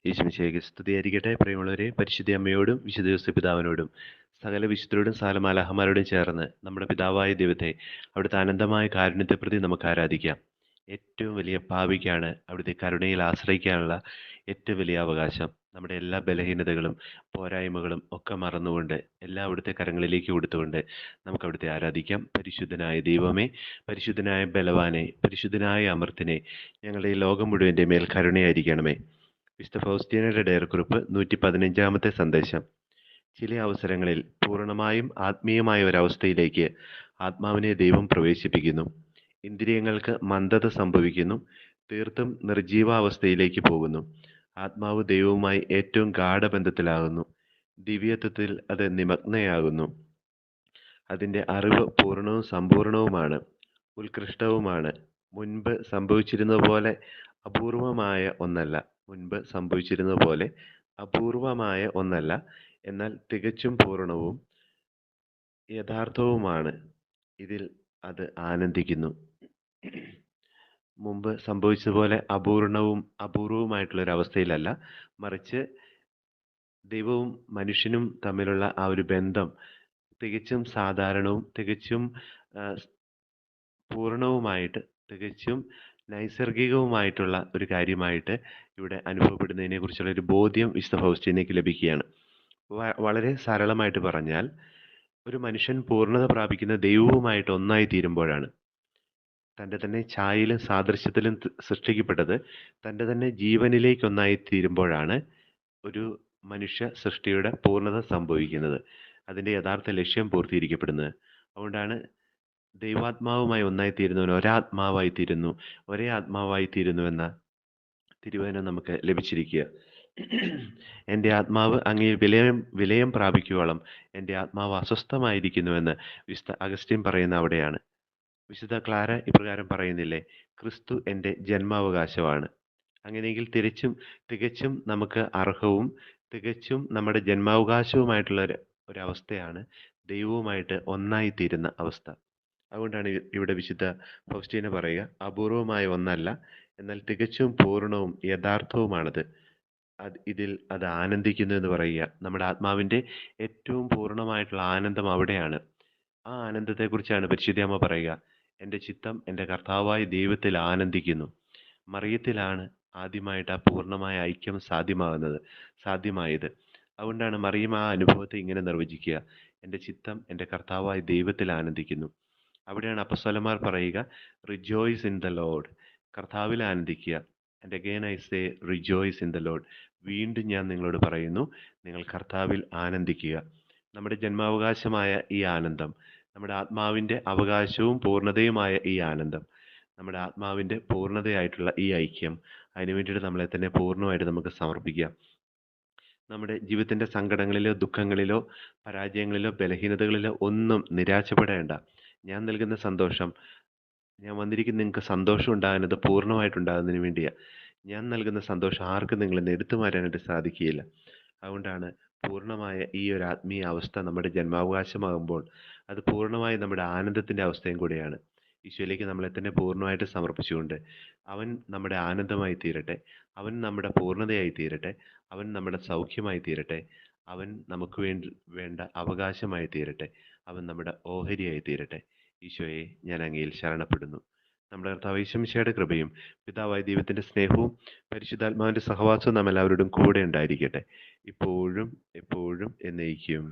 യേശുമിശിഹായ്ക്ക് സ്തുതിയായിരിക്കട്ടെ. പ്രിയമുള്ളവരെ, പരിശുദ്ധ അമ്മയോടും വിശുദ്ധ യോസേപ്പ് പിതാവിനോടും സകല വിശുദ്ധരോടും സകല മാലാഖമാരോടും ചേർന്ന് നമ്മുടെ പിതാവായ ദൈവത്തെ അവിടുത്തെ അനന്തമായ കാരുണ്യത്തെ പ്രതി നമുക്ക് ആരാധിക്കാം. ഏറ്റവും വലിയ പാപിക്കാണ് അവിടുത്തെ കരുണയിൽ ആശ്രയിക്കാനുള്ള ഏറ്റവും വലിയ അവകാശം. നമ്മുടെ എല്ലാ ബലഹീനതകളും പോരായ്മകളും ഒക്കെ മറന്നുകൊണ്ട് എല്ലാം അവിടുത്തെ കരങ്ങളിലേക്ക് കൊടുത്തുകൊണ്ട് നമുക്ക് അവിടുത്തെ ആരാധിക്കാം. പരിശുദ്ധനായ ദൈവമേ, പരിശുദ്ധനായ ബലവാനെ, പരിശുദ്ധനായ അമർത്തിനെ, ഞങ്ങളുടെ ഈ ലോകം മുഴുവൻ്റെ മേൽ കരുണയായിരിക്കണമേ. വിശുദ്ധ ഫൗസ്റ്റീനയുടെ ഡയറിക്കുറിപ്പ് 115 സന്ദേശം. ചില അവസരങ്ങളിൽ പൂർണ്ണമായും ആത്മീയമായ ഒരവസ്ഥയിലേക്ക് ആത്മാവിനെ ദൈവം പ്രവേശിപ്പിക്കുന്നു. ഇന്ദ്രിയങ്ങൾക്ക് മന്ദത സംഭവിക്കുന്നു. തീർത്തും നിർജീവാവസ്ഥയിലേക്ക് പോകുന്നു. ആത്മാവ് ദൈവവുമായി ഏറ്റവും ഗാഢബന്ധത്തിലാകുന്നു. ദിവ്യത്വത്തിൽ അത് നിമഗ്നയാകുന്നു. അതിൻ്റെ അറിവ് പൂർണ്ണവും സമ്പൂർണവുമാണ്, ഉത്കൃഷ്ടവുമാണ്. മുൻപ് സംഭവിച്ചിരുന്നതുപോലെ അപൂർവമായ ഒന്നല്ല, എന്നാൽ തികച്ചും പൂർണ്ണവും യഥാർത്ഥവുമാണ്. ഇതിൽ അത് ആനന്ദിക്കുന്നു. മുമ്പ് സംഭവിച്ചതുപോലെ അപൂർവമായിട്ടുള്ളൊരവസ്ഥയിലല്ല, മറിച്ച് ദൈവവും മനുഷ്യനും തമ്മിലുള്ള ആ ഒരു ബന്ധം തികച്ചും സാധാരണവും തികച്ചും പൂർണ്ണവുമായിട്ട്, തികച്ചും നൈസർഗികവുമായിട്ടുള്ള ഒരു കാര്യമായിട്ട് ഇവിടെ അനുഭവപ്പെടുന്നതിനെ കുറിച്ചുള്ള ഒരു ബോധ്യം വിശുദ്ധ ഫൗസ്റ്റീനയ്ക്ക് ലഭിക്കുകയാണ്. വളരെ സരളമായിട്ട് പറഞ്ഞാൽ, ഒരു മനുഷ്യൻ പൂർണ്ണത പ്രാപിക്കുന്ന ദൈവവുമായിട്ട് ഒന്നായി തീരുമ്പോഴാണ്. തൻ്റെ തന്നെ ഛായയിലും സാദൃശ്യത്തിലും സൃഷ്ടിക്കപ്പെട്ടത് തൻ്റെ തന്നെ ജീവനിലേക്ക് ഒന്നായി തീരുമ്പോഴാണ് ഒരു മനുഷ്യ സൃഷ്ടിയുടെ പൂർണ്ണത സംഭവിക്കുന്നത്, അതിൻ്റെ യഥാർത്ഥ ലക്ഷ്യം പൂർത്തീകരിക്കപ്പെടുന്നത്. അതുകൊണ്ടാണ് ദൈവാത്മാവുമായി ഒന്നായിത്തീരുന്നവൻ ഒരേ ആത്മാവായി തീരുന്നു എന്ന തിരുവചനം നമുക്ക് ലഭിച്ചിരിക്കുക. എൻ്റെ ആത്മാവ് അങ്ങേ വിലയം പ്രാപിക്കുവോളം എൻ്റെ ആത്മാവ് അസ്വസ്ഥമായിരിക്കുന്നുവെന്ന് വിശുദ്ധ അഗസ്റ്റിൻ പറയുന്ന അവിടെയാണ്. വിശുദ്ധ ക്ലാര ഇപ്രകാരം പറയുന്നില്ലേ: ക്രിസ്തു എൻ്റെ ജന്മാവകാശമാണ്. അങ്ങനെയെങ്കിൽ തികച്ചും നമുക്ക് അർഹവും തികച്ചും നമ്മുടെ ജന്മാവകാശവുമായിട്ടുള്ള ഒരവസ്ഥയാണ് ദൈവവുമായിട്ട് ഒന്നായിത്തീരുന്ന അവസ്ഥ. അതുകൊണ്ടാണ് ഇവിടെ വിശുദ്ധ ഫൗസ്റ്റീന പറയുക, അപൂർവമായ ഒന്നല്ല, എന്നാൽ തികച്ചും പൂർണ്ണവും യഥാർത്ഥവുമാണത്. ഇതിൽ അത് ആനന്ദിക്കുന്നു എന്ന് പറയുക. നമ്മുടെ ആത്മാവിൻ്റെ ഏറ്റവും പൂർണ്ണമായിട്ടുള്ള ആനന്ദം അവിടെയാണ്. ആ ആനന്ദത്തെക്കുറിച്ചാണ് പരിശുദ്ധ അമ്മ പറയുക, എൻ്റെ ചിത്തം എൻ്റെ കർത്താവായ ദൈവത്തിൽ ആനന്ദിക്കുന്നു. മറിയത്തിലാണ് ആദ്യമായിട്ട് ആ പൂർണ്ണമായ ഐക്യം സാധ്യമായത്. അതുകൊണ്ടാണ് മറിയം ആ അനുഭവത്തെ ഇങ്ങനെ നിർവചിക്കുക: എൻ്റെ ചിത്തം എൻ്റെ കർത്താവായ ദൈവത്തിൽ ആനന്ദിക്കുന്നു. അവിടെയാണ് അപ്പസ്തലന്മാർ പറയുക, റിജോയ്സ് ഇൻ ദ ലോർഡ്, കർത്താവിൽ ആനന്ദിക്കുക. And again I say rejoice in the Lord, വീണ്ടും ഞാൻ നിങ്ങളോട് പറയുന്നു, നിങ്ങൾ കർത്താവിൽ ആനന്ദിക്കുക. നമ്മുടെ ജന്മാവകാശമായ ഈ ആനന്ദം, നമ്മുടെ ആത്മാവിൻ്റെ അവകാശവും പൂർണ്ണതയുമായ ഈ ആനന്ദം, നമ്മുടെ ആത്മാവിൻ്റെ പൂർണ്ണതയായിട്ടുള്ള ഈ ഐക്യം, അതിനു വേണ്ടിയിട്ട് നമ്മളെ തന്നെ പൂർണ്ണമായിട്ട് നമുക്ക് സമർപ്പിക്കാം. നമ്മുടെ ജീവിതത്തിൻ്റെ സങ്കടങ്ങളിലോ ദുഃഖങ്ങളിലോ പരാജയങ്ങളിലോ ബലഹീനതകളിലോ ഒന്നും നിരാശപ്പെടേണ്ട. ഞാൻ നൽകുന്ന സന്തോഷം, ഞാൻ വന്നിരിക്കുന്ന നിങ്ങൾക്ക് സന്തോഷം ഉണ്ടാകുന്നത് പൂർണ്ണമായിട്ടുണ്ടാകുന്നതിന് വേണ്ടിയാണ്. ഞാൻ നൽകുന്ന സന്തോഷം ആർക്കും നിങ്ങളിൽ നിന്ന് എടുത്തു മാറ്റാനായിട്ട് സാധിക്കുകയില്ല. അതുകൊണ്ടാണ് പൂർണ്ണമായ ഈ ഒരു ആത്മീയ അവസ്ഥ നമ്മുടെ ജന്മാവകാശമാകുമ്പോൾ അത് പൂർണ്ണമായി നമ്മുടെ ആനന്ദത്തിൻ്റെ അവസ്ഥയും കൂടിയാണ്. ഈശോയിലേക്ക് നമ്മളെ തന്നെ പൂർണ്ണമായിട്ട് സമർപ്പിച്ചുകൊണ്ട് അവൻ നമ്മുടെ ആനന്ദമായി തീരട്ടെ, അവൻ നമ്മുടെ പൂർണ്ണതയായി തീരട്ടെ, അവൻ നമ്മുടെ സൗഖ്യമായി തീരട്ടെ, അവൻ നമുക്ക് വേണ്ട അവകാശമായി തീരട്ടെ, അവൻ നമ്മുടെ ഓഹരിയായി തീരട്ടെ. ഈശോയെ, ഞാൻ അങ്ങയിൽ ശരണപ്പെടുന്നു. നമ്മുടെ കർത്താവ് യേശു മിശിഹായുടെ കൃപയും പിതാവായ ദൈവത്തിൻ്റെ സ്നേഹവും പരിശുദ്ധാത്മാവിൻ്റെ സഹവാസവും നാം എല്ലാവരോടും കൂടെ ഉണ്ടായിരിക്കട്ടെ, ഇപ്പോഴും എപ്പോഴും എന്നേക്കും.